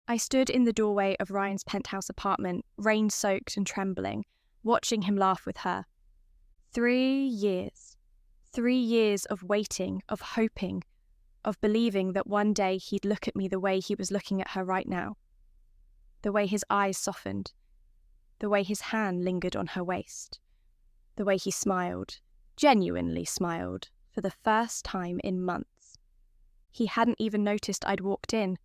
I stood in the doorway of Ryan's penthouse apartment, rain-soaked and trembling, watching him laugh with her. 3 years. 3 years of waiting, of hoping, of believing that one day he'd look at me the way he was looking at her right now. The way his eyes softened. The way his hand lingered on her waist. The way he smiled, genuinely smiled, for the first time in months. He hadn't even noticed I'd walked in.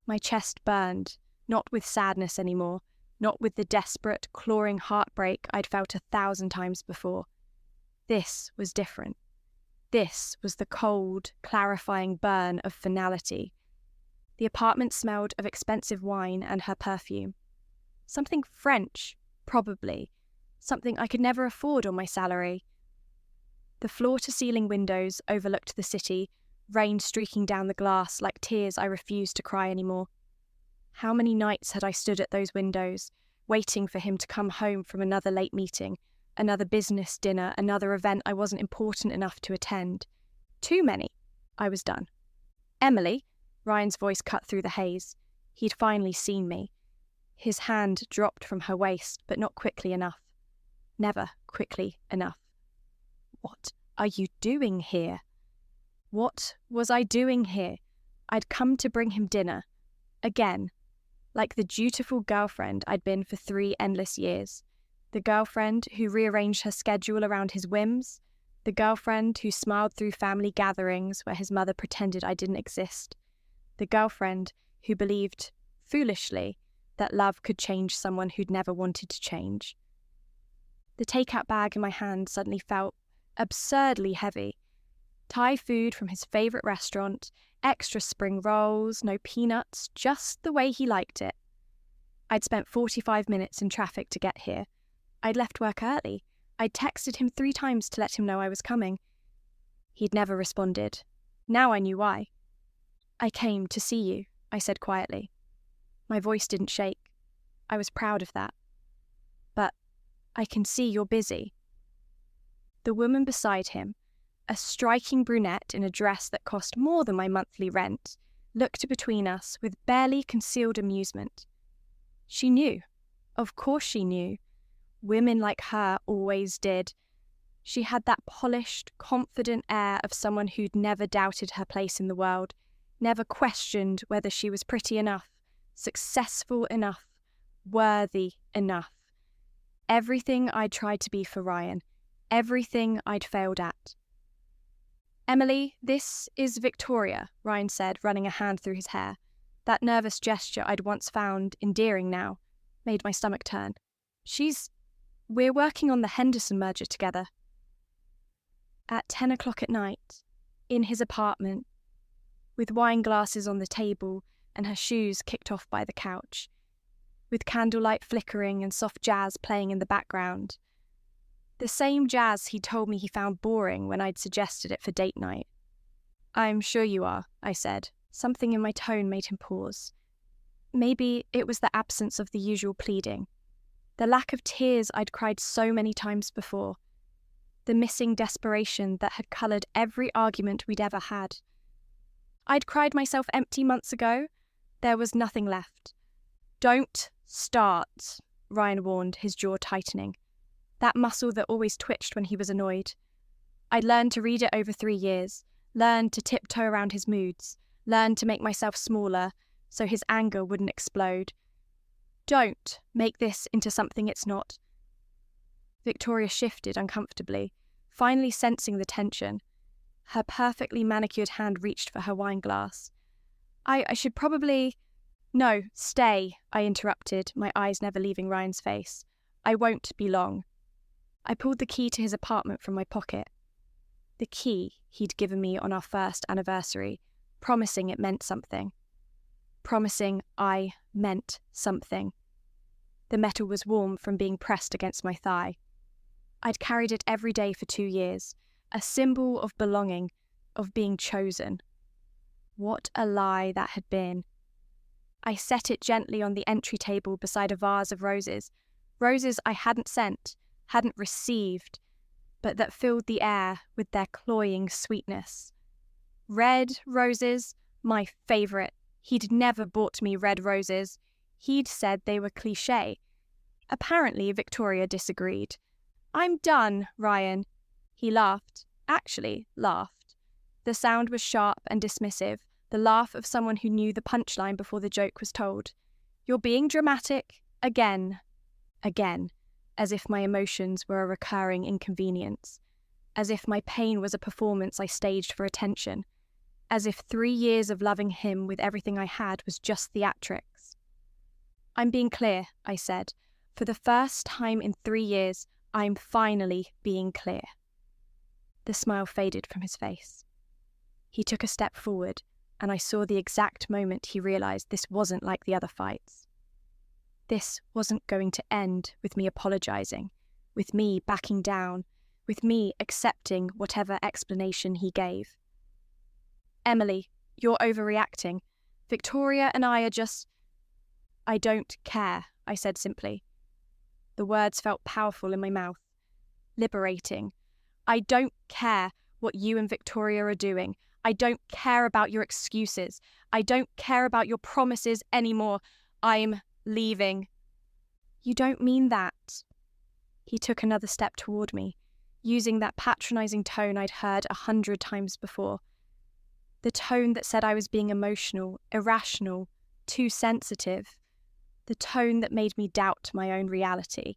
My chest burned, not with sadness anymore, not with the desperate, clawing heartbreak I'd felt 1,000 times before. This was different. This was the cold, clarifying burn of finality. The apartment smelled of expensive wine and her perfume. Something French, probably. Something I could never afford on my salary. The floor-to-ceiling windows overlooked the city, rain streaking down the glass like tears I refused to cry anymore. How many nights had I stood at those windows, waiting for him to come home from another late meeting, another business dinner, another event I wasn't important enough to attend. Too many. I was done. Emily, Ryan's voice cut through the haze. He'd finally seen me. His hand dropped from her waist, but not quickly enough. Never quickly enough. What are you doing here? What was I doing here? I'd come to bring him dinner. Again. Like the dutiful girlfriend I'd been for 3 endless years. The girlfriend who rearranged her schedule around his whims. The girlfriend who smiled through family gatherings where his mother pretended I didn't exist. The girlfriend who believed, foolishly, that love could change someone who'd never wanted to change. The takeout bag in my hand suddenly felt absurdly heavy. Thai food from his favourite restaurant, extra spring rolls, no peanuts, just the way he liked it. I'd spent 45 minutes in traffic to get here. I'd left work early. I'd texted him 3 times to let him know I was coming. He'd never responded. Now I knew why. I came to see you, I said quietly. My voice didn't shake. I was proud of that. But I can see you're busy. The woman beside him, a striking brunette in a dress that cost more than my monthly rent, looked between us with barely concealed amusement. She knew. Of course she knew. Women like her always did. She had that polished, confident air of someone who'd never doubted her place in the world, never questioned whether she was pretty enough, successful enough, worthy enough. Everything I'd tried to be for Ryan, everything I'd failed at. Emily, this is Victoria, Ryan said, running a hand through his hair. That nervous gesture I'd once found endearing now made my stomach turn. We're working on the Henderson merger together. At 10 o'clock at night, in his apartment, with wine glasses on the table and her shoes kicked off by the couch, with candlelight flickering and soft jazz playing in the background. The same jazz he told me he found boring when I'd suggested it for date night. I'm sure you are, I said. Something in my tone made him pause. Maybe it was the absence of the usual pleading. The lack of tears I'd cried so many times before. The missing desperation that had coloured every argument we'd ever had. I'd cried myself empty months ago. There was nothing left. Don't start, Ryan warned, his jaw tightening. That muscle that always twitched when he was annoyed. I'd learned to read it over 3 years, learned to tiptoe around his moods, learned to make myself smaller so his anger wouldn't explode. Don't make this into something it's not. Victoria shifted uncomfortably, finally sensing the tension. Her perfectly manicured hand reached for her wine glass. I should probably... No, stay, I interrupted, my eyes never leaving Ryan's face. I won't be long. I pulled the key to his apartment from my pocket. The key he'd given me on our first anniversary, promising it meant something. Promising I meant something. The metal was warm from being pressed against my thigh. I'd carried it every day for 2 years, a symbol of belonging, of being chosen. What a lie that had been. I set it gently on the entry table beside a vase of roses, roses I hadn't sent, hadn't received, but that filled the air with their cloying sweetness. Red roses, my favourite, He'd never bought me red roses. He'd said they were cliché. Apparently, Victoria disagreed. "I'm done, Ryan." He laughed. Actually, laughed. The sound was sharp and dismissive, the laugh of someone who knew the punchline before the joke was told. "You're being dramatic. Again." Again. As if my emotions were a recurring inconvenience. As if my pain was a performance I staged for attention. As if 3 years of loving him with everything I had was just theatrics. "I'm being clear," I said. "For the first time in 3 years, I'm finally being clear." The smile faded from his face. He took a step forward, and I saw the exact moment he realized this wasn't like the other fights. This wasn't going to end with me apologizing, with me backing down, with me accepting whatever explanation he gave. "Emily, you're overreacting. Victoria and I are just—" "I don't care," I said simply. The words felt powerful in my mouth, liberating. "I don't care what you and Victoria are doing. I don't care about your excuses. I don't care about your promises anymore. I'm leaving." "You don't mean that." He took another step toward me, using that patronizing tone I'd heard 100 times before. The tone that said I was being emotional, irrational, too sensitive. The tone that made me doubt my own reality.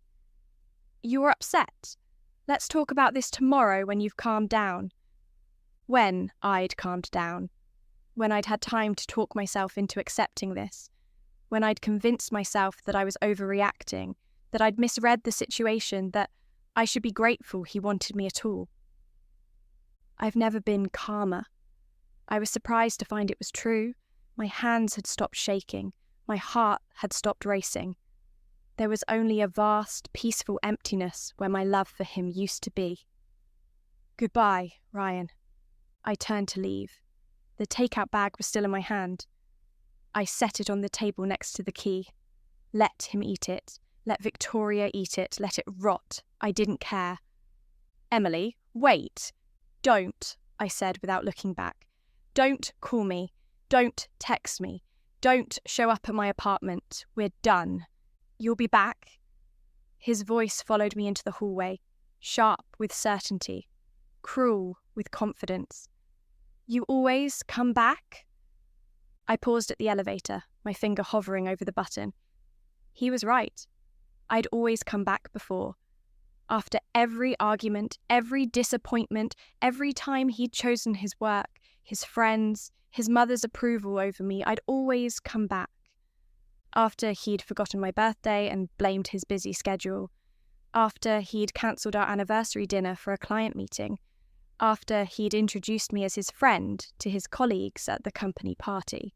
"You're upset. Let's talk about this tomorrow when you've calmed down." When I'd calmed down. When I'd had time to talk myself into accepting this. When I'd convinced myself that I was overreacting, that I'd misread the situation, that I should be grateful he wanted me at all. I've never been calmer. I was surprised to find it was true. My hands had stopped shaking. My heart had stopped racing. There was only a vast, peaceful emptiness where my love for him used to be. "Goodbye, Ryan." I turned to leave. The takeout bag was still in my hand. I set it on the table next to the key. Let him eat it. Let Victoria eat it. Let it rot. I didn't care. "Emily, wait." "Don't," I said without looking back. "Don't call me. Don't text me. Don't show up at my apartment. We're done. You'll be back." His voice followed me into the hallway, sharp with certainty, cruel with confidence. "You always come back?" I paused at the elevator, my finger hovering over the button. He was right. I'd always come back before. After every argument, every disappointment, every time he'd chosen his work, his friends, his mother's approval over me, I'd always come back. After he'd forgotten my birthday and blamed his busy schedule. After he'd cancelled our anniversary dinner for a client meeting. After he'd introduced me as his friend to his colleagues at the company party.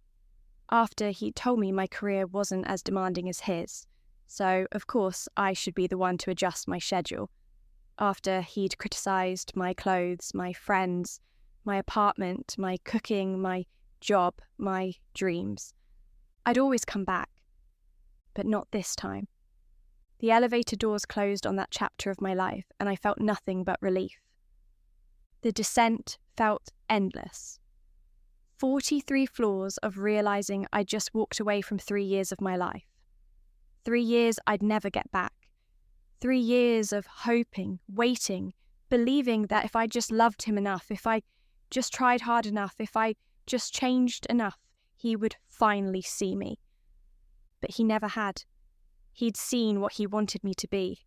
After he'd told me my career wasn't as demanding as his, so of course I should be the one to adjust my schedule. After he'd criticised my clothes, my friends, my apartment, my cooking, my job, my dreams. I'd always come back. But not this time. The elevator doors closed on that chapter of my life, and I felt nothing but relief. The descent felt endless. 43 floors of realising I'd just walked away from 3 years of my life. 3 years I'd never get back. 3 years of hoping, waiting, believing that if I just loved him enough, if I just tried hard enough, if I just changed enough, he would finally see me. But he never had. He'd seen what he wanted me to be.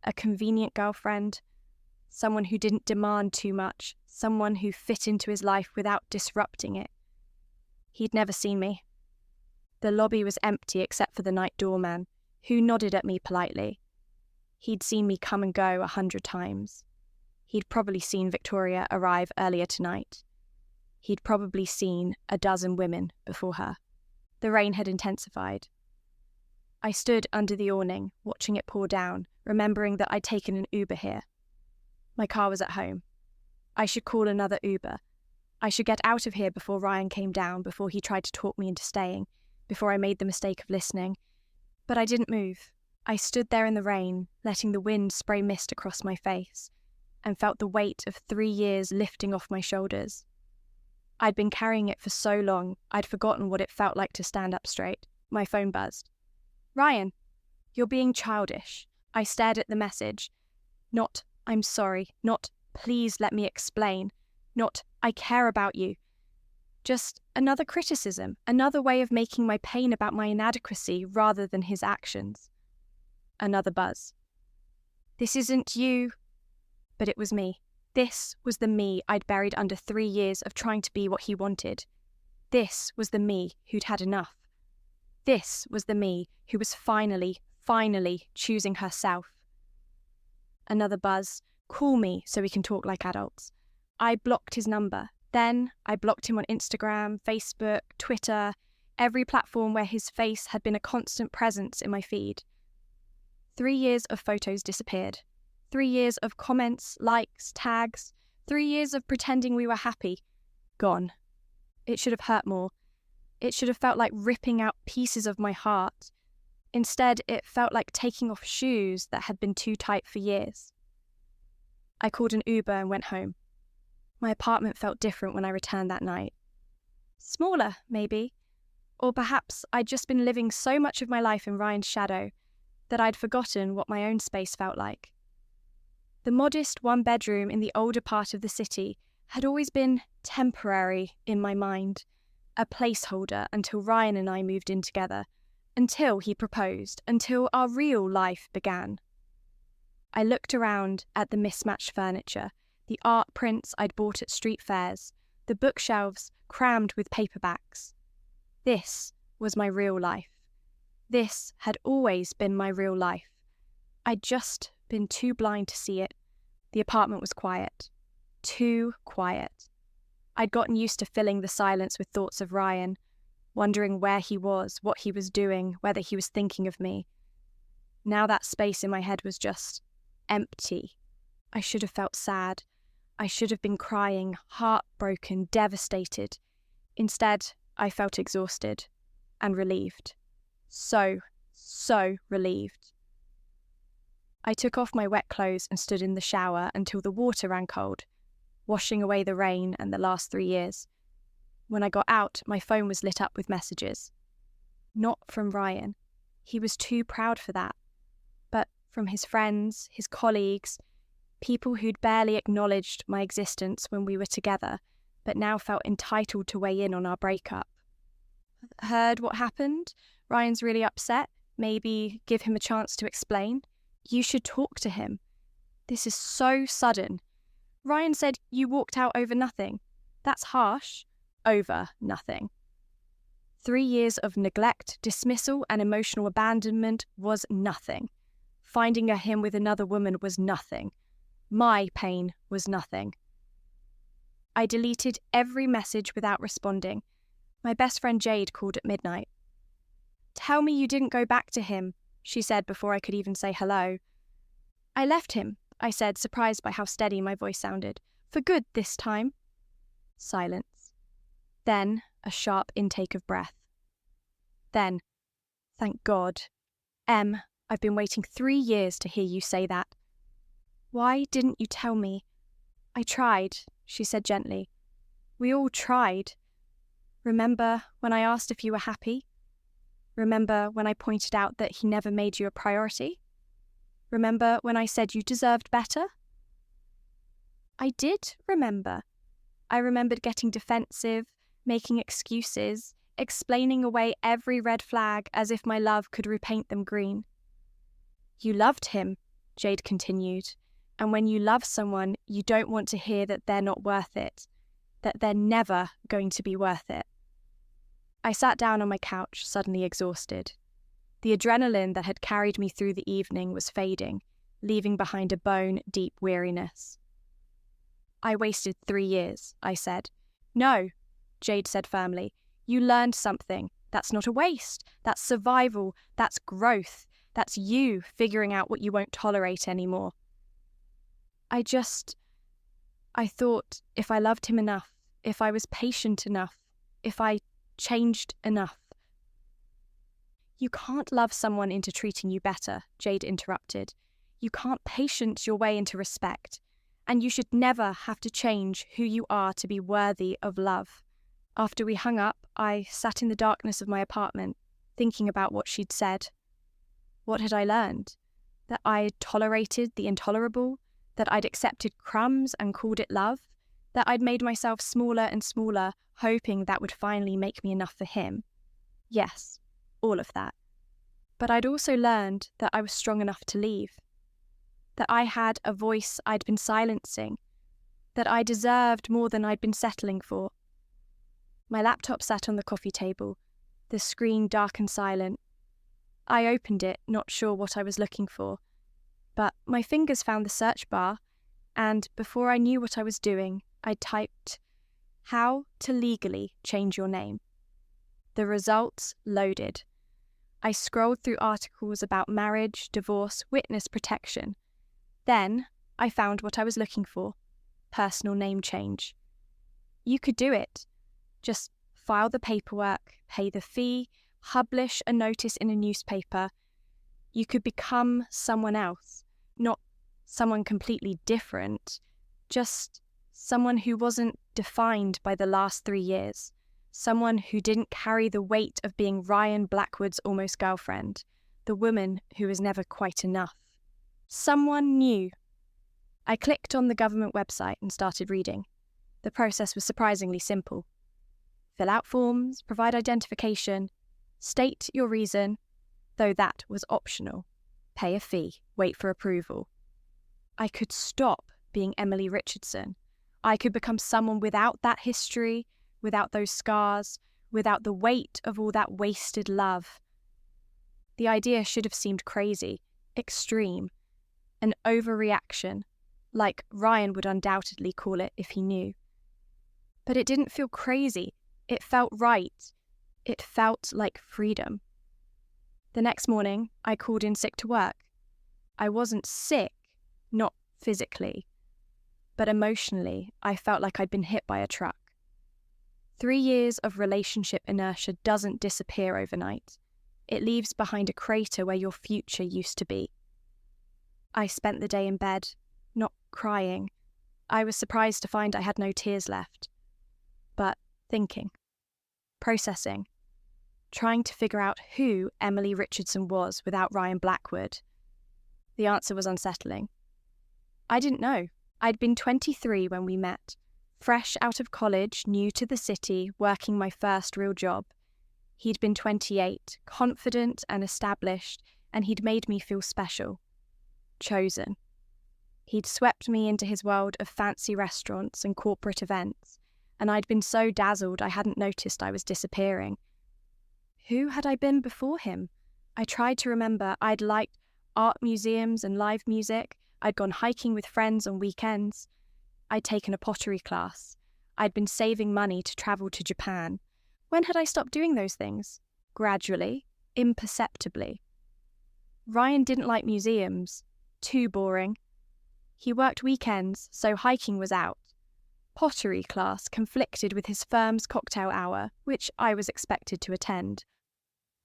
A convenient girlfriend, someone who didn't demand too much, someone who fit into his life without disrupting it. He'd never seen me. The lobby was empty except for the night doorman, who nodded at me politely. He'd seen me come and go 100 times. He'd probably seen Victoria arrive earlier tonight. He'd probably seen a dozen women before her. The rain had intensified. I stood under the awning, watching it pour down, remembering that I'd taken an Uber here. My car was at home. I should call another Uber. I should get out of here before Ryan came down, before he tried to talk me into staying, before I made the mistake of listening. But I didn't move. I stood there in the rain, letting the wind spray mist across my face, and felt the weight of 3 years lifting off my shoulders. I'd been carrying it for so long, I'd forgotten what it felt like to stand up straight. My phone buzzed. "Ryan, you're being childish." I stared at the message. Not, "I'm sorry," not, "Please let me explain," not, "I care about you." Just another criticism, another way of making my pain about my inadequacy rather than his actions. Another buzz. "This isn't you." But it was me. This was the me I'd buried under 3 years of trying to be what he wanted. This was the me who'd had enough. This was the me who was finally choosing herself. Another buzz. "Call me so we can talk like adults." I blocked his number. Then I blocked him on Instagram, Facebook, Twitter, every platform where his face had been a constant presence in my feed. 3 years of photos disappeared. 3 years of comments, likes, tags. 3 years of pretending we were happy. Gone. It should have hurt more. It should have felt like ripping out pieces of my heart. Instead, it felt like taking off shoes that had been too tight for years. I called an Uber and went home. My apartment felt different when I returned that night. Smaller, maybe. Or perhaps I'd just been living so much of my life in Ryan's shadow that I'd forgotten what my own space felt like. The modest one-bedroom in the older part of the city had always been temporary in my mind, a placeholder until Ryan and I moved in together, until he proposed, until our real life began. I looked around at the mismatched furniture, the art prints I'd bought at street fairs, the bookshelves crammed with paperbacks. This was my real life. This had always been my real life. I'd just been too blind to see it. The apartment was quiet. Too quiet. I'd gotten used to filling the silence with thoughts of Ryan, wondering where he was, what he was doing, whether he was thinking of me. Now that space in my head was just empty. I should have felt sad. I should have been crying, heartbroken, devastated. Instead, I felt exhausted and relieved. So relieved. I took off my wet clothes and stood in the shower until the water ran cold, washing away the rain and the last 3 years. When I got out, my phone was lit up with messages. Not from Ryan. He was too proud for that. But from his friends, his colleagues, people who'd barely acknowledged my existence when we were together, but now felt entitled to weigh in on our breakup. "Heard what happened? Ryan's really upset. Maybe give him a chance to explain. You should talk to him. This is so sudden. Ryan said you walked out over nothing. That's harsh. Over nothing." 3 years of neglect, dismissal, and emotional abandonment was nothing. Finding him with another woman was nothing. My pain was nothing. I deleted every message without responding. My best friend Jade called at midnight. "Tell me you didn't go back to him," she said before I could even say hello. "I left him," I said, surprised by how steady my voice sounded. "For good this time." Silence. Then a sharp intake of breath. Then, "Thank God. I've been waiting 3 years to hear you say that." "Why didn't you tell me?" "I tried," she said gently. "We all tried. Remember when I asked if you were happy? Remember when I pointed out that he never made you a priority? Remember when I said you deserved better?" I did remember. I remembered getting defensive, making excuses, explaining away every red flag as if my love could repaint them green. "You loved him," Jade continued, "and when you love someone, you don't want to hear that they're not worth it, that they're never going to be worth it." I sat down on my couch, suddenly exhausted. The adrenaline that had carried me through the evening was fading, leaving behind a bone-deep weariness. "I wasted 3 years," I said. "No," Jade said firmly. "You learned something. That's not a waste. That's survival. That's growth. That's you figuring out what you won't tolerate anymore." I thought if I loved him enough, if I was patient enough, if I changed enough. "You can't love someone into treating you better," Jade interrupted. "You can't patient your way into respect. And you should never have to change who you are to be worthy of love. After we hung up, I sat in the darkness of my apartment, thinking about what she'd said. What had I learned? That I'd tolerated the intolerable? That I'd accepted crumbs and called it love? That I'd made myself smaller and smaller, hoping that would finally make me enough for him? Yes, all of that. But I'd also learned that I was strong enough to leave. That I had a voice I'd been silencing. That I deserved more than I'd been settling for. My laptop sat on the coffee table, the screen dark and silent. I opened it, not sure what I was looking for, but my fingers found the search bar, and before I knew what I was doing, I typed, "How to legally change your name." The results loaded. I scrolled through articles about marriage, divorce, witness protection. Then I found what I was looking for: personal name change. You could do it. Just file the paperwork, pay the fee, publish a notice in a newspaper. You could become someone else, not someone completely different, just someone who wasn't defined by the last 3 years, someone who didn't carry the weight of being Ryan Blackwood's almost girlfriend, the woman who was never quite enough. Someone new. I clicked on the government website and started reading. The process was surprisingly simple. Fill out forms, provide identification, state your reason, though that was optional. Pay a fee, wait for approval. I could stop being Emily Richardson. I could become someone without that history, without those scars, without the weight of all that wasted love. The idea should have seemed crazy, extreme, an overreaction, like Ryan would undoubtedly call it if he knew. But it didn't feel crazy. It felt right. It felt like freedom. The next morning, I called in sick to work. I wasn't sick, not physically, but emotionally, I felt like I'd been hit by a truck. 3 years of relationship inertia doesn't disappear overnight. It leaves behind a crater where your future used to be. I spent the day in bed, not crying. I was surprised to find I had no tears left, but thinking, processing, trying to figure out who Emily Richardson was without Ryan Blackwood. The answer was unsettling. I didn't know. I'd been 23 when we met, fresh out of college, new to the city, working my first real job. He'd been 28, confident and established, and he'd made me feel special, chosen. He'd swept me into his world of fancy restaurants and corporate events, and I'd been so dazzled I hadn't noticed I was disappearing. Who had I been before him? I tried to remember. I'd liked art museums and live music. I'd gone hiking with friends on weekends. I'd taken a pottery class. I'd been saving money to travel to Japan. When had I stopped doing those things? Gradually, imperceptibly. Ryan didn't like museums. Too boring. He worked weekends, so hiking was out. Pottery class conflicted with his firm's cocktail hour, which I was expected to attend.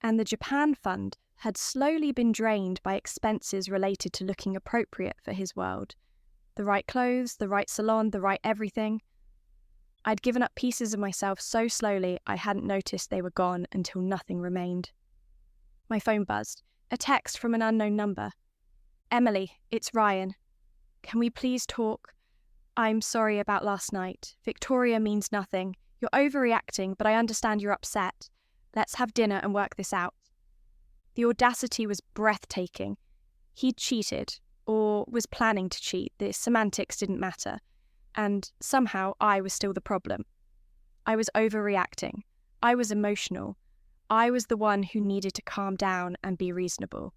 And the Japan fund had slowly been drained by expenses related to looking appropriate for his world. The right clothes, the right salon, the right everything. I'd given up pieces of myself so slowly I hadn't noticed they were gone until nothing remained. My phone buzzed. A text from an unknown number. "Emily, it's Ryan. Can we please talk? I'm sorry about last night. Victoria means nothing. You're overreacting, but I understand you're upset. Let's have dinner and work this out." The audacity was breathtaking. He'd cheated, or was planning to cheat. The semantics didn't matter. And somehow I was still the problem. I was overreacting. I was emotional. I was the one who needed to calm down and be reasonable.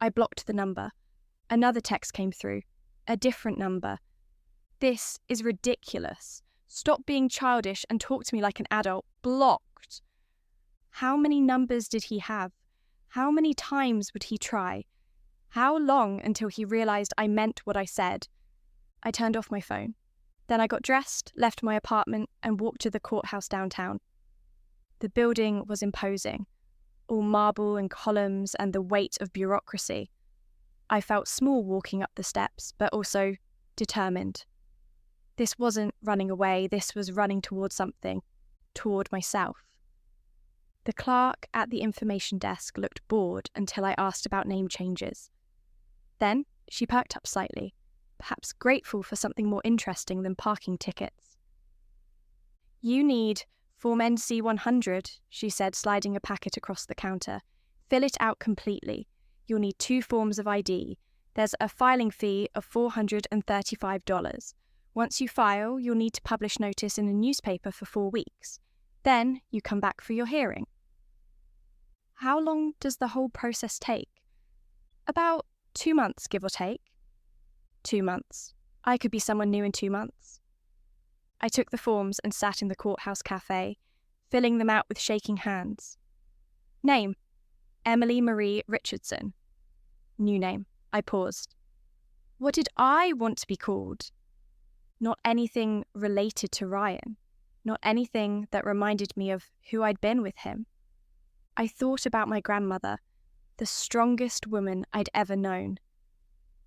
I blocked the number. Another text came through. A different number. "This is ridiculous. Stop being childish and talk to me like an adult." Blocked. How many numbers did he have? How many times would he try? How long until he realized I meant what I said? I turned off my phone. Then I got dressed, left my apartment, and walked to the courthouse downtown. The building was imposing, all marble and columns and the weight of bureaucracy. I felt small walking up the steps, but also determined. This wasn't running away, this was running towards something. toward myself. The clerk at the information desk looked bored until I asked about name changes. Then she perked up slightly, perhaps grateful for something more interesting than parking tickets. "You need Form NC 100, she said, sliding a packet across the counter. "Fill it out completely. You'll need 2 forms of ID. There's a filing fee of $435. Once you file, you'll need to publish notice in a newspaper for 4 weeks. Then you come back for your hearing." "How long does the whole process take?" "About 2 months, give or take." 2 months. I could be someone new in 2 months. I took the forms and sat in the courthouse cafe, filling them out with shaking hands. Name: Emily Marie Richardson. New name. I paused. What did I want to be called? Not anything related to Ryan. Not anything that reminded me of who I'd been with him. I thought about my grandmother, the strongest woman I'd ever known.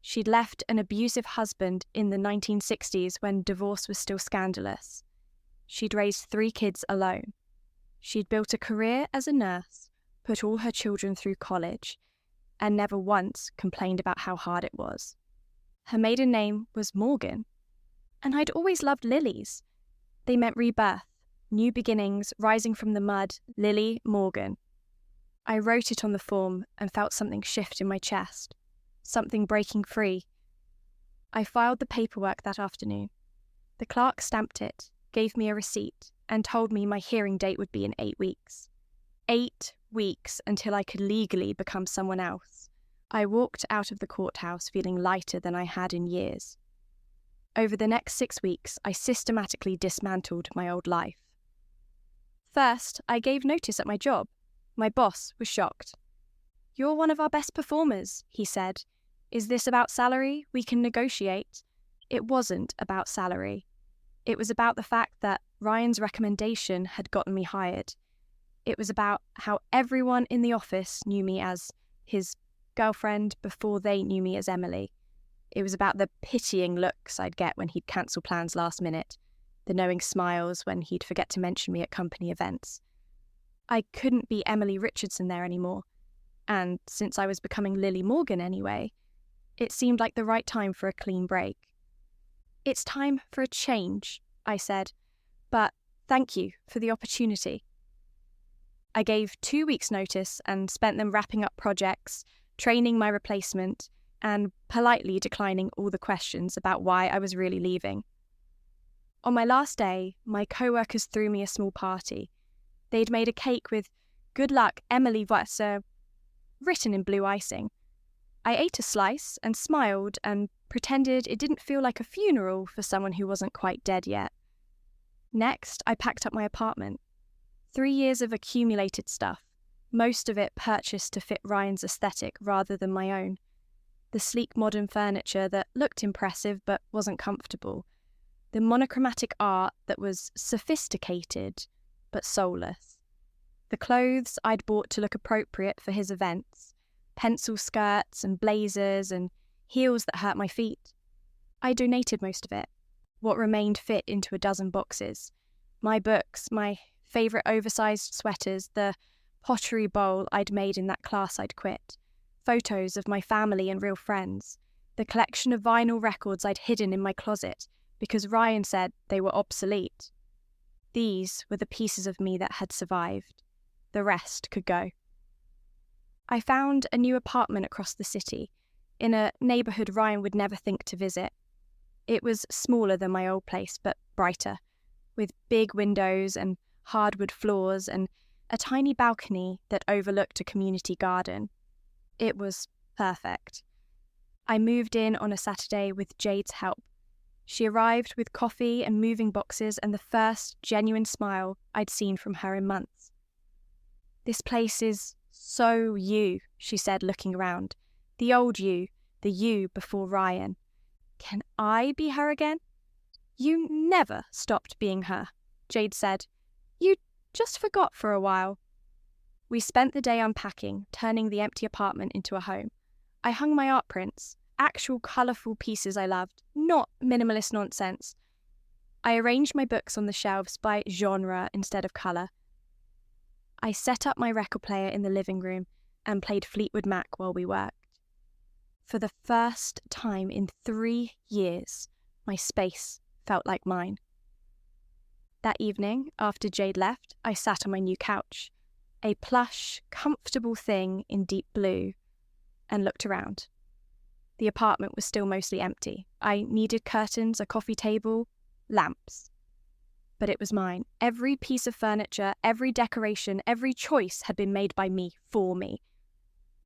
She'd left an abusive husband in the 1960s when divorce was still scandalous. She'd raised 3 kids alone. She'd built a career as a nurse, put all her children through college, and never once complained about how hard it was. Her maiden name was Morgan, and I'd always loved lilies. They meant rebirth, new beginnings, rising from the mud, Lily Morgan. I wrote it on the form and felt something shift in my chest. Something breaking free. I filed the paperwork that afternoon. The clerk stamped it, gave me a receipt, and told me my hearing date would be in 8 weeks. 8 weeks until I could legally become someone else. I walked out of the courthouse feeling lighter than I had in years. Over the next 6 weeks, I systematically dismantled my old life. First, I gave notice at my job. My boss was shocked. "You're one of our best performers," he said. "Is this about salary? We can negotiate." It wasn't about salary. It was about the fact that Ryan's recommendation had gotten me hired. It was about how everyone in the office knew me as his girlfriend before they knew me as Emily. It was about the pitying looks I'd get when he'd cancel plans last minute, the knowing smiles when he'd forget to mention me at company events. I couldn't be Emily Richardson there anymore. And since I was becoming Lily Morgan anyway, it seemed like the right time for a clean break. "It's time for a change," I said, "but thank you for the opportunity." I gave 2 weeks' notice and spent them wrapping up projects, training my replacement, and politely declining all the questions about why I was really leaving. On my last day, my co-workers threw me a small party. They'd made a cake with "Good luck, Emily Wasser" written in blue icing. I ate a slice and smiled and pretended it didn't feel like a funeral for someone who wasn't quite dead yet. Next, I packed up my apartment. 3 years of accumulated stuff, most of it purchased to fit Ryan's aesthetic rather than my own. The sleek modern furniture that looked impressive but wasn't comfortable. The monochromatic art that was sophisticated but soulless. The clothes I'd bought to look appropriate for his events, pencil skirts and blazers and heels that hurt my feet. I donated most of it. What remained fit into a dozen boxes. My books, my favourite oversized sweaters, the pottery bowl I'd made in that class I'd quit, photos of my family and real friends, the collection of vinyl records I'd hidden in my closet because Ryan said they were obsolete. These were the pieces of me that had survived. The rest could go. I found a new apartment across the city, in a neighbourhood Ryan would never think to visit. It was smaller than my old place, but brighter, with big windows and hardwood floors and a tiny balcony that overlooked a community garden. It was perfect. I moved in on a Saturday with Jade's help. She arrived with coffee and moving boxes and the first genuine smile I'd seen from her in months. "This place is so you," she said, looking around. "The old you, the you before Ryan. Can I be her again?" "You never stopped being her," Jade said. "You just forgot for a while." We spent the day unpacking, turning the empty apartment into a home. I hung my art prints, actual colourful pieces I loved, not minimalist nonsense. I arranged my books on the shelves by genre instead of colour. I set up my record player in the living room and played Fleetwood Mac while we worked. For the first time in 3 years, my space felt like mine. That evening, after Jade left, I sat on my new couch, a plush, comfortable thing in deep blue, and looked around. The apartment was still mostly empty. I needed curtains, a coffee table, lamps. But it was mine. Every piece of furniture, every decoration, every choice had been made by me, for me.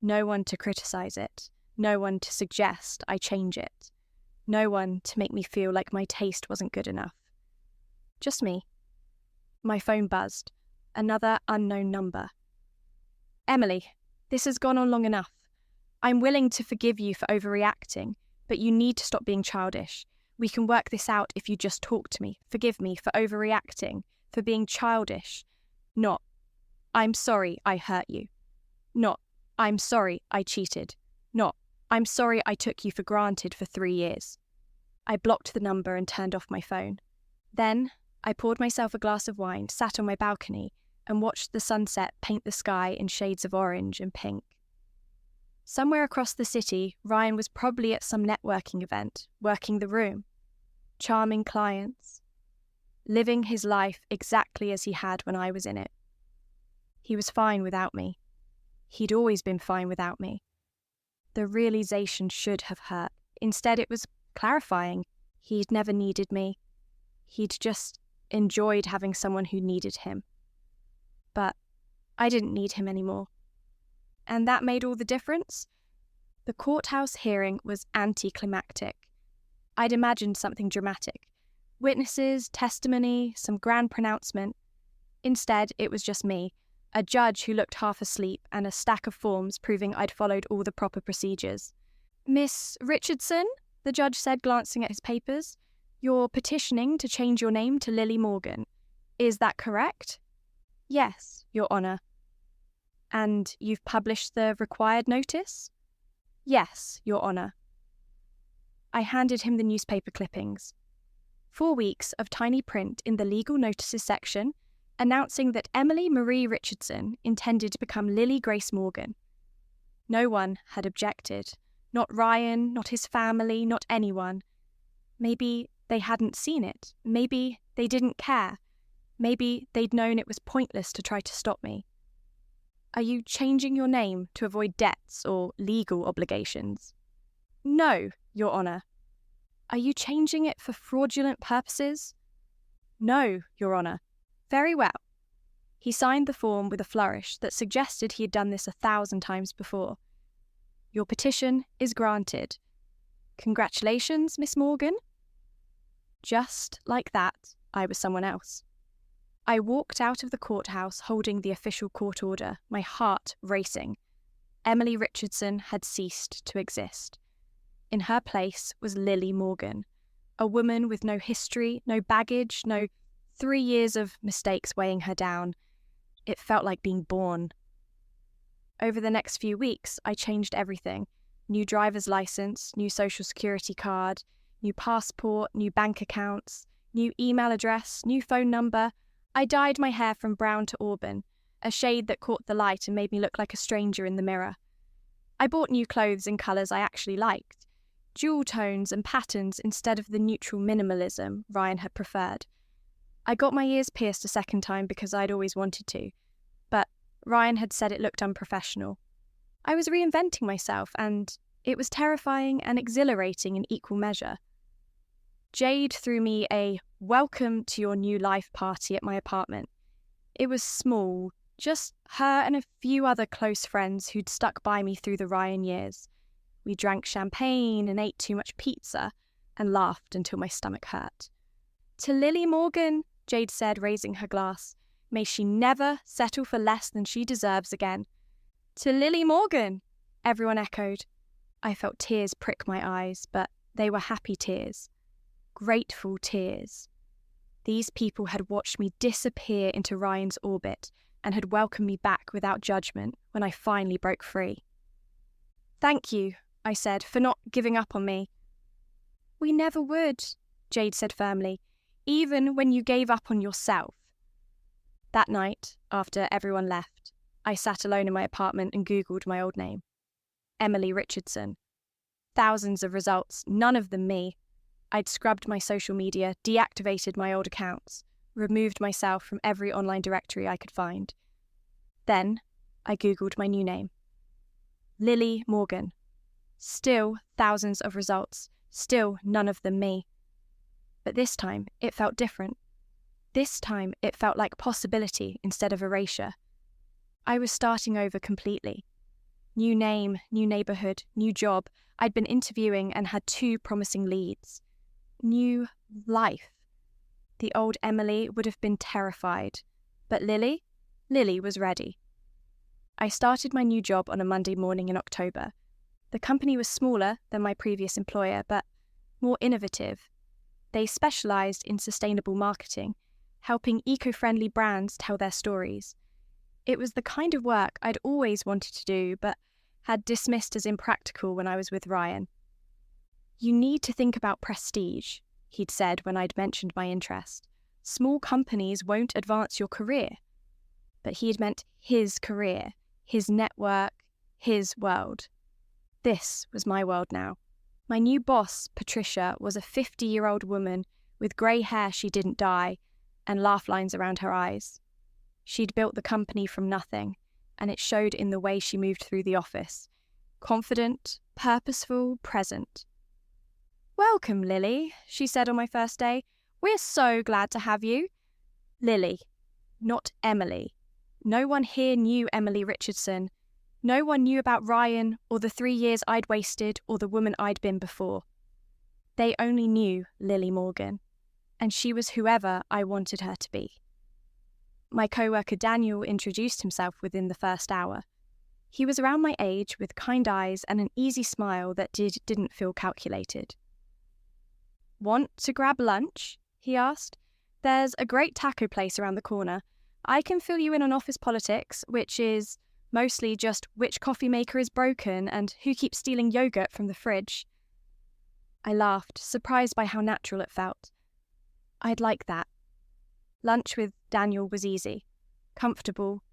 No one to criticize it. No one to suggest I change it. No one to make me feel like my taste wasn't good enough. Just me. My phone buzzed. Another unknown number. Emily, this has gone on long enough. I'm willing to forgive you for overreacting, but you need to stop being childish. We can work this out if you just talk to me. Forgive me for overreacting, for being childish. Not, I'm sorry I hurt you. Not, I'm sorry I cheated. Not, I'm sorry I took you for granted for 3 years. I blocked the number and turned off my phone. Then I poured myself a glass of wine, sat on my balcony, and watched the sunset paint the sky in shades of orange and pink. Somewhere across the city, Ryan was probably at some networking event, working the room, charming clients, living his life exactly as he had when I was in it. He was fine without me. He'd always been fine without me. The realization should have hurt. Instead, it was clarifying. He'd never needed me. He'd just enjoyed having someone who needed him. But I didn't need him anymore. And that made all the difference. The courthouse hearing was anticlimactic. I'd imagined something dramatic. Witnesses, testimony, some grand pronouncement. Instead, it was just me, a judge who looked half asleep, and a stack of forms proving I'd followed all the proper procedures. Miss Richardson, the judge said, glancing at his papers, you're petitioning to change your name to Lily Morgan. Is that correct? Yes, Your Honour. And you've published the required notice? Yes, Your Honour. I handed him the newspaper clippings. 4 weeks of tiny print in the legal notices section announcing that Emily Marie Richardson intended to become Lily Grace Morgan. No one had objected. Not Ryan, not his family, not anyone. Maybe they hadn't seen it. Maybe they didn't care. Maybe they'd known it was pointless to try to stop me. Are you changing your name to avoid debts or legal obligations? No, Your Honour. Are you changing it for fraudulent purposes? No, Your Honour. Very well. He signed the form with a flourish that suggested he had done this 1,000 times before. Your petition is granted. Congratulations, Miss Morgan. Just like that, I was someone else. I walked out of the courthouse holding the official court order, my heart racing. Emily Richardson had ceased to exist. In her place was Lily Morgan, a woman with no history, no baggage, no 3 years of mistakes weighing her down. It felt like being born. Over the next few weeks, I changed everything. New driver's license, new social security card, new passport, new bank accounts, new email address, new phone number. I dyed my hair from brown to auburn, a shade that caught the light and made me look like a stranger in the mirror. I bought new clothes in colours I actually liked, jewel tones and patterns instead of the neutral minimalism Ryan had preferred. I got my ears pierced a second time because I'd always wanted to, but Ryan had said it looked unprofessional. I was reinventing myself, and it was terrifying and exhilarating in equal measure. Jade threw me a welcome to your new life party at my apartment. It was small, just her and a few other close friends who'd stuck by me through the Ryan years. We drank champagne and ate too much pizza and laughed until my stomach hurt. To Lily Morgan, Jade said, raising her glass, may she never settle for less than she deserves again. To Lily Morgan, everyone echoed. I felt tears prick my eyes, but they were happy tears. Grateful tears. These people had watched me disappear into Ryan's orbit and had welcomed me back without judgment when I finally broke free. Thank you, I said, for not giving up on me. We never would, Jade said firmly. even when you gave up on yourself. That night, after everyone left, I sat alone in my apartment and Googled my old name. Emily Richardson. Thousands of results, none of them me. I'd scrubbed my social media, deactivated my old accounts, removed myself from every online directory I could find. Then, I Googled my new name. Lily Morgan. Still thousands of results, still none of them me. But this time, it felt different. This time, it felt like possibility instead of erasure. I was starting over completely. New name, new neighbourhood, new job. I'd been interviewing and had 2 promising leads. New life. The old Emily would have been terrified, but Lily was ready. I started my new job on a Monday morning in October. The company was smaller than my previous employer, but more innovative. They specialised in sustainable marketing, helping eco-friendly brands tell their stories. It was the kind of work I'd always wanted to do, but had dismissed as impractical when I was with Ryan. You need to think about prestige, he'd said when I'd mentioned my interest. Small companies won't advance your career. But he'd meant his career, his network, his world. This was my world now. My new boss, Patricia, was a 50-year-old woman with grey hair she didn't dye and laugh lines around her eyes. She'd built the company from nothing, and it showed in the way she moved through the office. Confident, purposeful, present. "Welcome, Lily," she said on my first day. "We're so glad to have you." Lily, not Emily. No one here knew Emily Richardson. No one knew about Ryan or the 3 years I'd wasted or the woman I'd been before. They only knew Lily Morgan, and she was whoever I wanted her to be. My co-worker Daniel introduced himself within the first hour. He was around my age with kind eyes and an easy smile that didn't feel calculated. "Want to grab lunch?" he asked. "There's a great taco place around the corner. I can fill you in on office politics, which is mostly just which coffee maker is broken and who keeps stealing yogurt from the fridge." I laughed, surprised by how natural it felt. I'd like that. Lunch with Daniel was easy, comfortable.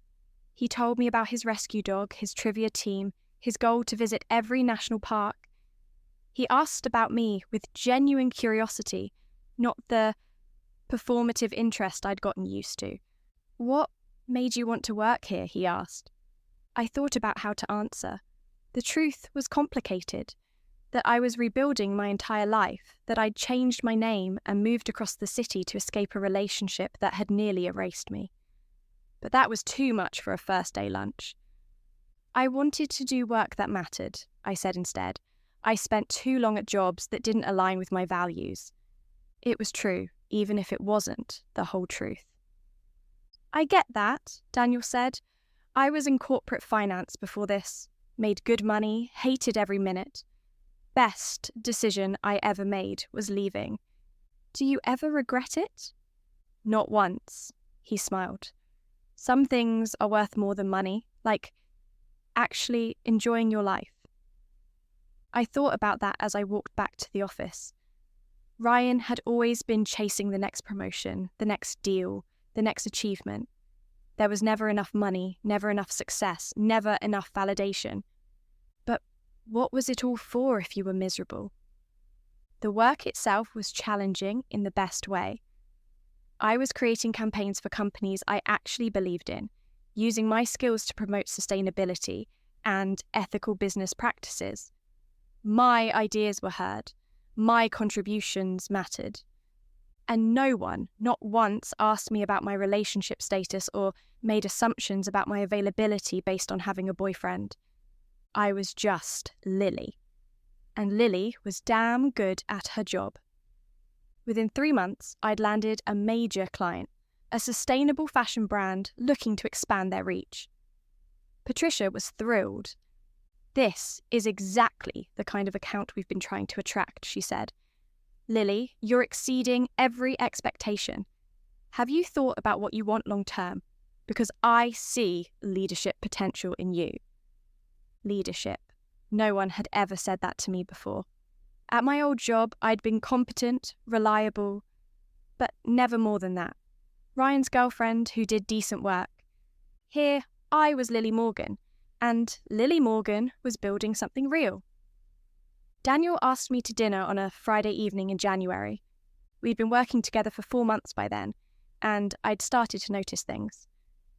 He told me about his rescue dog, his trivia team, his goal to visit every national park. He asked about me with genuine curiosity, not the performative interest I'd gotten used to. "What made you want to work here?" he asked. I thought about how to answer. The truth was complicated, that I was rebuilding my entire life, that I'd changed my name and moved across the city to escape a relationship that had nearly erased me. But that was too much for a first day lunch. "I wanted to do work that mattered," I said instead. "I spent too long at jobs that didn't align with my values." It was true, even if it wasn't the whole truth. "I get that," Daniel said. "I was in corporate finance before this, made good money, hated every minute. Best decision I ever made was leaving. Do you ever regret it?" "Not once," he smiled. "Some things are worth more than money, like actually enjoying your life." I thought about that as I walked back to the office. Ryan had always been chasing the next promotion, the next deal, the next achievement. There was never enough money, never enough success, never enough validation. But what was it all for if you were miserable? The work itself was challenging in the best way. I was creating campaigns for companies I actually believed in, using my skills to promote sustainability and ethical business practices. My ideas were heard. My contributions mattered. And no one, not once, asked me about my relationship status or made assumptions about my availability based on having a boyfriend. I was just Lily. And Lily was damn good at her job. Within 3 months, I'd landed a major client, a sustainable fashion brand looking to expand their reach. Patricia was thrilled. "This is exactly the kind of account we've been trying to attract," she said. "Lily, you're exceeding every expectation. Have you thought about what you want long term? Because I see leadership potential in you." Leadership. No one had ever said that to me before. At my old job, I'd been competent, reliable, but never more than that. Ryan's girlfriend who did decent work. Here, I was Lily Morgan, and Lily Morgan was building something real. Daniel asked me to dinner on a Friday evening in January. We'd been working together for 4 months by then, and I'd started to notice things.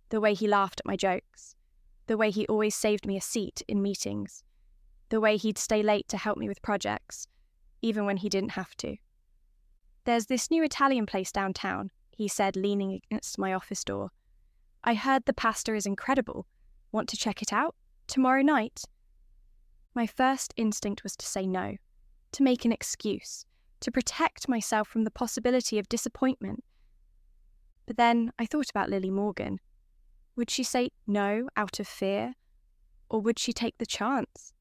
The way he laughed at my jokes. The way he always saved me a seat in meetings. The way he'd stay late to help me with projects, even when he didn't have to. "There's this new Italian place downtown," he said, leaning against my office door. "I heard the pasta is incredible. Want to check it out? Tomorrow night?" My first instinct was to say no, to make an excuse, to protect myself from the possibility of disappointment. But then I thought about Lily Morgan. Would she say no out of fear, or would she take the chance?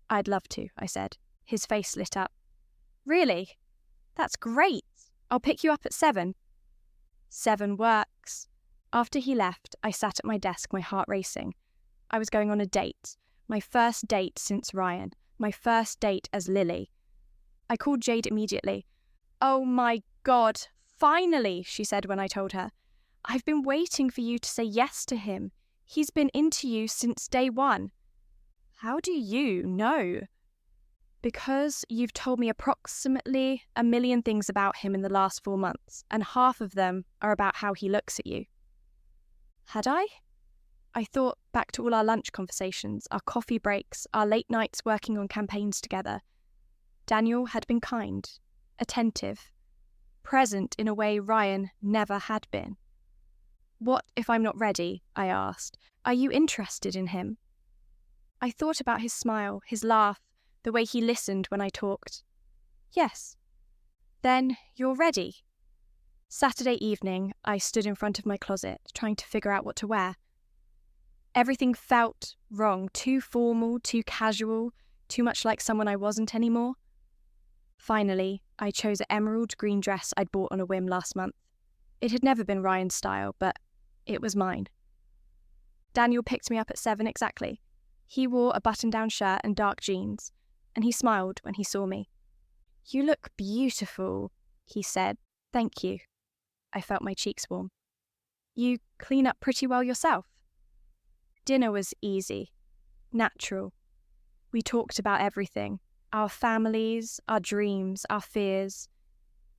"I'd love to," I said. His face lit up. "Really? That's great. I'll pick you up at 7. 7 works. After he left, I sat at my desk, my heart racing. I was going on a date. My first date since Ryan. My first date as Lily. I called Jade immediately. "Oh my God, finally," she said when I told her. "I've been waiting for you to say yes to him. He's been into you since day 1. "How do you know?" "Because you've told me approximately 1,000,000 things about him in the last 4 months, and half of them are about how he looks at you." Had I? I thought back to all our lunch conversations, our coffee breaks, our late nights working on campaigns together. Daniel had been kind, attentive, present in a way Ryan never had been. "What if I'm not ready?" I asked. "Are you interested in him?" I thought about his smile, his laugh, the way he listened when I talked. "Yes." "Then you're ready." Saturday evening, I stood in front of my closet, trying to figure out what to wear. Everything felt wrong, too formal, too casual, too much like someone I wasn't anymore. Finally, I chose an emerald green dress I'd bought on a whim last month. It had never been Ryan's style, but it was mine. Daniel picked me up at 7 exactly. He wore a button-down shirt and dark jeans, and he smiled when he saw me. "You look beautiful," he said. "Thank you." I felt my cheeks warm. "You clean up pretty well yourself." Dinner was easy, natural. We talked about everything, our families, our dreams, our fears.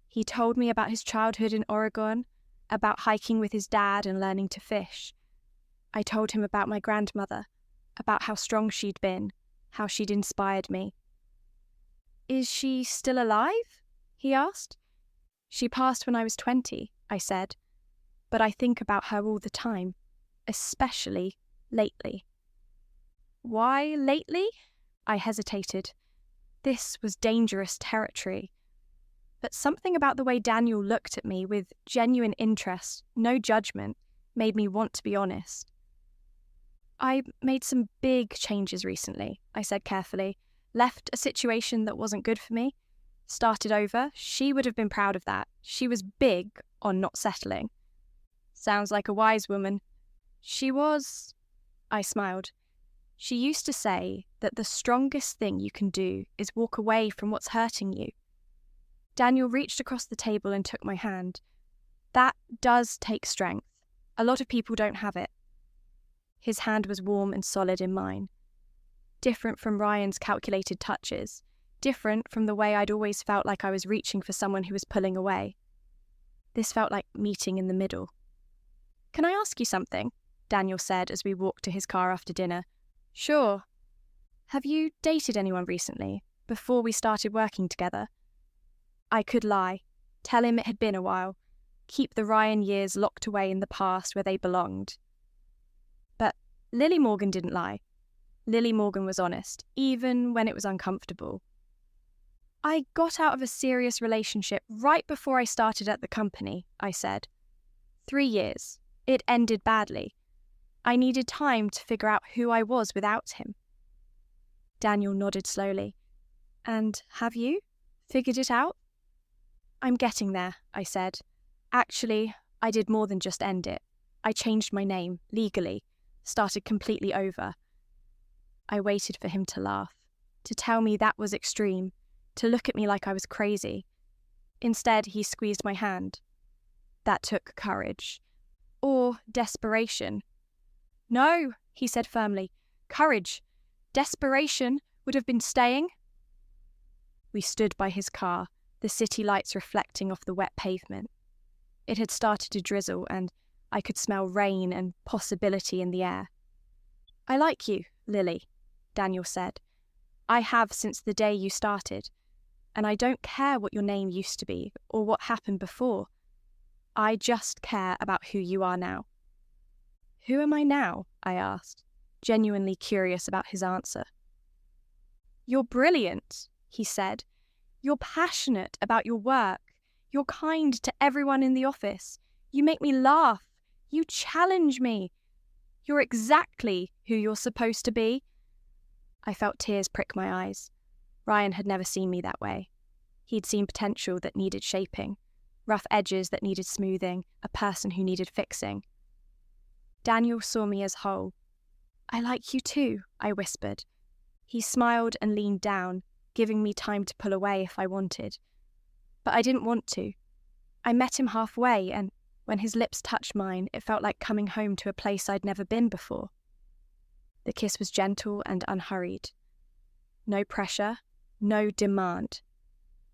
He told me about his childhood in Oregon, about hiking with his dad and learning to fish. I told him about my grandmother, about how strong she'd been, how she'd inspired me. "Is she still alive?" he asked. "She passed when I was 20, I said, "but I think about her all the time, especially lately." "Why lately?" I hesitated. This was dangerous territory. But something about the way Daniel looked at me with genuine interest, no judgment, made me want to be honest. "I made some big changes recently," I said carefully. "Left a situation that wasn't good for me. Started over. She would have been proud of that. She was big on not settling." "Sounds like a wise woman." "She was," I smiled. "She used to say that the strongest thing you can do is walk away from what's hurting you." Daniel reached across the table and took my hand. "That does take strength. A lot of people don't have it." His hand was warm and solid in mine. Different from Ryan's calculated touches. Different from the way I'd always felt like I was reaching for someone who was pulling away. This felt like meeting in the middle. "Can I ask you something?" Daniel said as we walked to his car after dinner. "Sure." "Have you dated anyone recently, before we started working together?" I could lie, tell him it had been a while, keep the Ryan years locked away in the past where they belonged. But Lily Morgan didn't lie. Lily Morgan was honest, even when it was uncomfortable. "I got out of a serious relationship right before I started at the company," I said. 3 years. It ended badly. I needed time to figure out who I was without him. Daniel nodded slowly. "And have you? Figured it out?" "I'm getting there," I said. "Actually, I did more than just end it. I changed my name, legally, started completely over." I waited for him to laugh, to tell me that was extreme, to look at me like I was crazy. Instead, he squeezed my hand. That took courage. Or desperation. No, he said firmly. Courage. Desperation would have been staying. We stood by his car, the city lights reflecting off the wet pavement. It had started to drizzle, and I could smell rain and possibility in the air. I like you, Lily, Daniel said. I have since the day you started, and I don't care what your name used to be or what happened before. I just care about who you are now. Who am I now? I asked, genuinely curious about his answer. You're brilliant, he said. You're passionate about your work. You're kind to everyone in the office. You make me laugh. You challenge me. You're exactly who you're supposed to be. I felt tears prick my eyes. Ryan had never seen me that way. He'd seen potential that needed shaping, rough edges that needed smoothing, a person who needed fixing. Daniel saw me as whole. I like you too, I whispered. He smiled and leaned down, giving me time to pull away if I wanted. But I didn't want to. I met him halfway, and when his lips touched mine, it felt like coming home to a place I'd never been before. The kiss was gentle and unhurried. No pressure, no demand.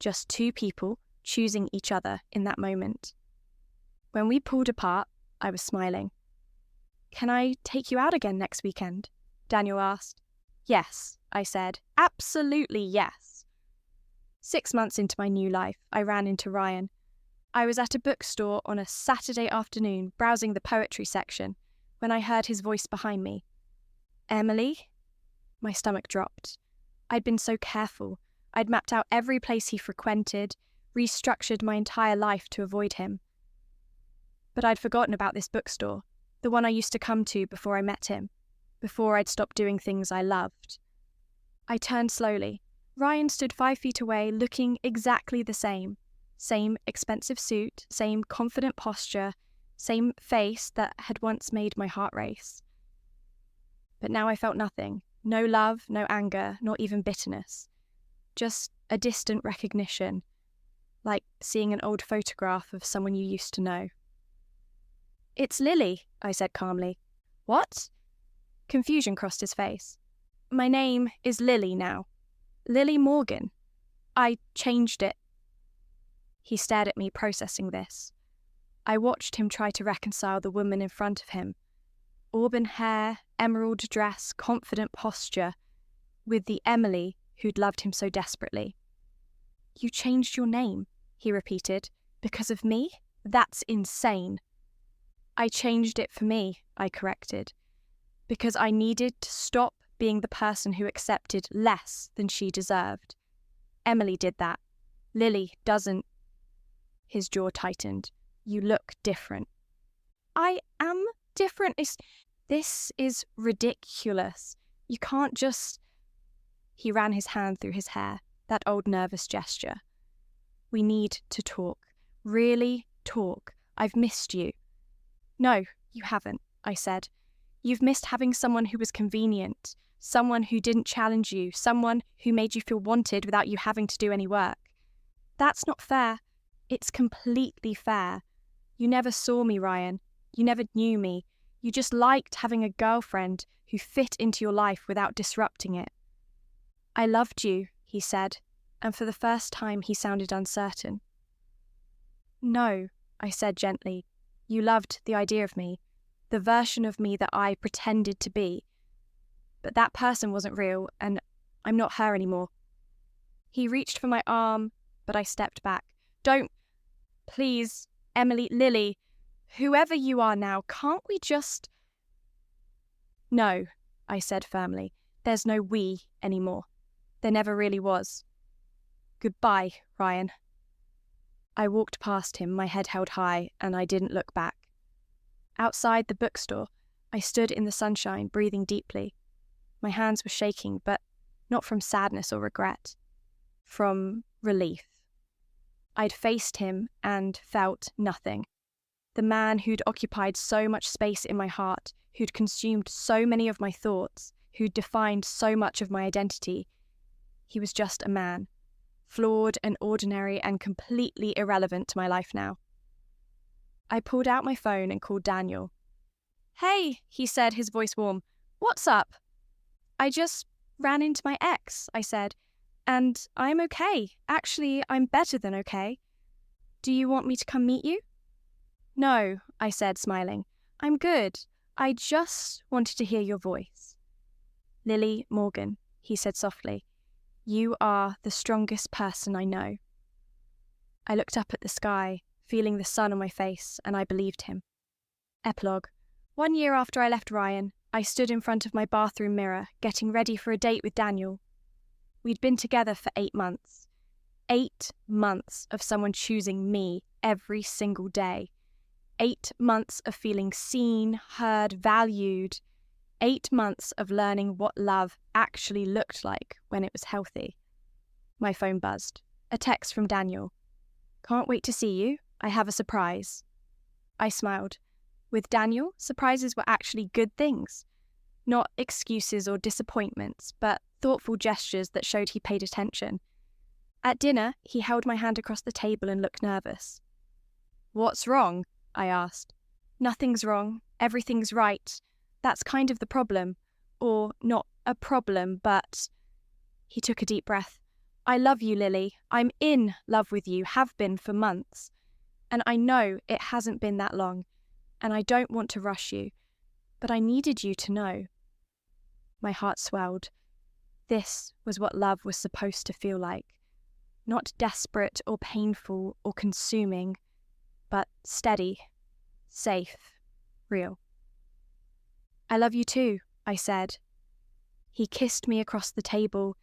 Just two people choosing each other in that moment. When we pulled apart, I was smiling. Can I take you out again next weekend? Daniel asked. Yes, I said. Absolutely yes. 6 months into my new life, I ran into Ryan. I was at a bookstore on a Saturday afternoon browsing the poetry section when I heard his voice behind me. Emily? My stomach dropped. I'd been so careful. I'd mapped out every place he frequented, restructured my entire life to avoid him. But I'd forgotten about this bookstore, the one I used to come to before I met him, before I'd stopped doing things I loved. I turned slowly. Ryan stood 5 feet away, looking exactly the same. Same expensive suit, same confident posture, same face that had once made my heart race. But now I felt nothing. No love, no anger, not even bitterness. Just a distant recognition, like seeing an old photograph of someone you used to know. It's Lily, I said calmly. What? Confusion crossed his face. My name is Lily now. Lily Morgan. I changed it. He stared at me, processing this. I watched him try to reconcile the woman in front of him. Auburn hair, emerald dress, confident posture, with the Emily who'd loved him so desperately. You changed your name, he repeated. Because of me? That's insane. I changed it for me, I corrected. Because I needed to stop being the person who accepted less than she deserved. Emily did that. Lily doesn't. His jaw tightened. You look different. I am different. This is ridiculous. You can't just... He ran his hand through his hair, that old nervous gesture. We need to talk. Really talk. I've missed you. No, you haven't, I said. You've missed having someone who was convenient, someone who didn't challenge you, someone who made you feel wanted without you having to do any work. That's not fair. It's completely fair. You never saw me, Ryan. You never knew me. You just liked having a girlfriend who fit into your life without disrupting it. I loved you, he said, and for the first time he sounded uncertain. No, I said gently. You loved the idea of me, the version of me that I pretended to be. But that person wasn't real, and I'm not her anymore. He reached for my arm, but I stepped back. Don't, please, Emily, Lily, whoever you are now, can't we just... No, I said firmly. There's no we anymore. There never really was. Goodbye, Ryan. I walked past him, my head held high, and I didn't look back. Outside the bookstore, I stood in the sunshine, breathing deeply. My hands were shaking, but not from sadness or regret. From relief. I'd faced him and felt nothing. The man who'd occupied so much space in my heart, who'd consumed so many of my thoughts, who'd defined so much of my identity, he was just a man. flawed and ordinary and completely irrelevant to my life now. I pulled out my phone and called Daniel. "Hey," he said, his voice warm. "What's up?" "I just ran into my ex," I said, "and I'm okay. Actually, I'm better than okay. Do you want me to come meet you?" "No," I said, smiling. "I'm good. I just wanted to hear your voice." "Lily Morgan," he said softly. "You are the strongest person I know." I looked up at the sky, feeling the sun on my face, and I believed him. Epilogue. 1 year after I left Ryan, I stood in front of my bathroom mirror, getting ready for a date with Daniel. We'd been together for 8 months. 8 months of someone choosing me every single day. 8 months of feeling seen, heard, valued. 8 months of learning what love actually looked like when it was healthy. My phone buzzed. A text from Daniel. "Can't wait to see you. I have a surprise." I smiled. With Daniel, surprises were actually good things. Not excuses or disappointments, but thoughtful gestures that showed he paid attention. At dinner, he held my hand across the table and looked nervous. "What's wrong?" I asked. "Nothing's wrong. Everything's right. That's kind of the problem. Or not a problem, but..." He took a deep breath. "I love you, Lily. I'm in love with you, have been for months. And I know it hasn't been that long, and I don't want to rush you, but I needed you to know." My heart swelled. This was what love was supposed to feel like. Not desperate or painful or consuming, but steady, safe, real. "I love you too," I said. He kissed me across the table,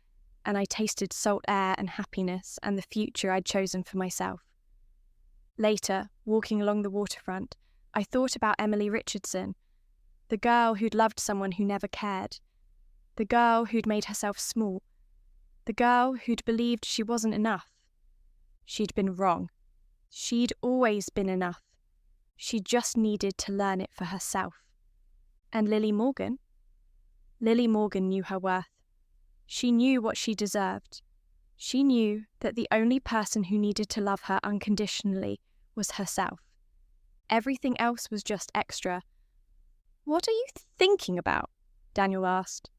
and I tasted salt air and happiness and the future I'd chosen for myself. Later, walking along the waterfront, I thought about Emily Richardson, the girl who'd loved someone who never cared, the girl who'd made herself small, the girl who'd believed she wasn't enough. She'd been wrong. She'd always been enough. She just needed to learn it for herself. And Lily Morgan? Lily Morgan knew her worth. She knew what she deserved. She knew that the only person who needed to love her unconditionally was herself. Everything else was just extra. "What are you thinking about?" Daniel asked.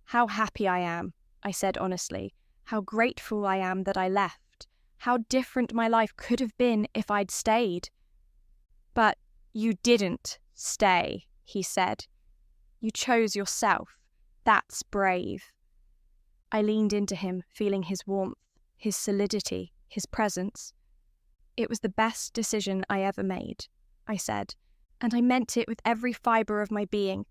"How happy I am," I said honestly. "How grateful I am that I left. How different my life could have been if I'd stayed." "But you didn't stay," he said. "You chose yourself. That's brave." I leaned into him, feeling his warmth, his solidity, his presence. "It was the best decision I ever made," I said, and I meant it with every fibre of my being.